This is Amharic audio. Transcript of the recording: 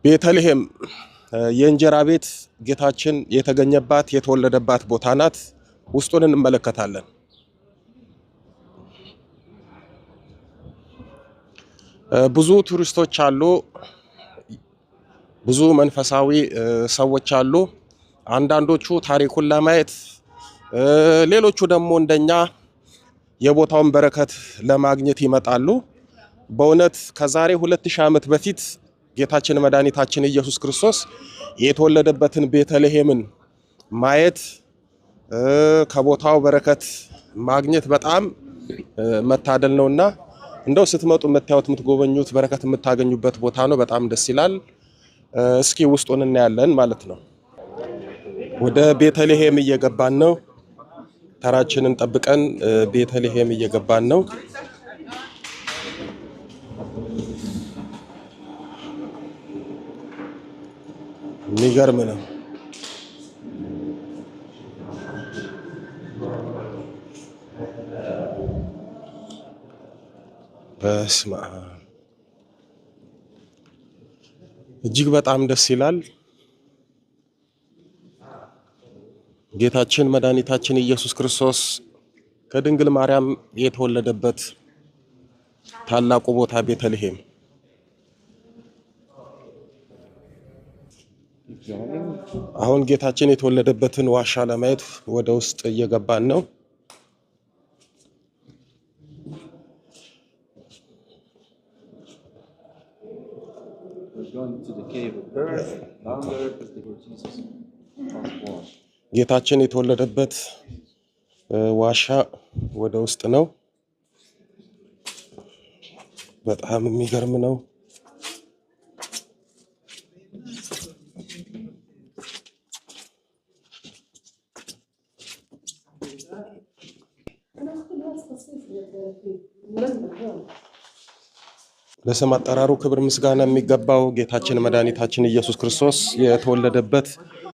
ቤተልሔም የእንጀራ ቤት ጌታችን የተገኘባት የተወለደባት ቦታ ናት። ውስጡን እንመለከታለን። ብዙ ቱሪስቶች አሉ፣ ብዙ መንፈሳዊ ሰዎች አሉ። አንዳንዶቹ ታሪኩን ለማየት፣ ሌሎቹ ደግሞ እንደኛ የቦታውን በረከት ለማግኘት ይመጣሉ። በእውነት ከዛሬ 2000 ዓመት በፊት ጌታችን መድኃኒታችን ኢየሱስ ክርስቶስ የተወለደበትን ቤተልሔምን ማየት ከቦታው በረከት ማግኘት በጣም መታደል ነውና እንደው ስትመጡ የምታዩት የምትጎበኙት በረከት የምታገኙበት ቦታ ነው። በጣም ደስ ይላል። እስኪ ውስጡን እናያለን ማለት ነው። ወደ ቤተልሔም እየገባን ነው። ተራችንን ጠብቀን ቤተልሔም እየገባን ነው። የሚገርም ነው። በስመ አብ እጅግ በጣም ደስ ይላል። ጌታችን መድኃኒታችን ኢየሱስ ክርስቶስ ከድንግል ማርያም የተወለደበት ታላቁ ቦታ ቤተልሔም። አሁን ጌታችን የተወለደበትን ዋሻ ለማየት ወደ ውስጥ እየገባን ነው። ጌታችን የተወለደበት ዋሻ ወደ ውስጥ ነው። በጣም የሚገርም ነው። ለስም አጠራሩ ክብር ምስጋና የሚገባው ጌታችን መድኃኒታችን ኢየሱስ ክርስቶስ የተወለደበት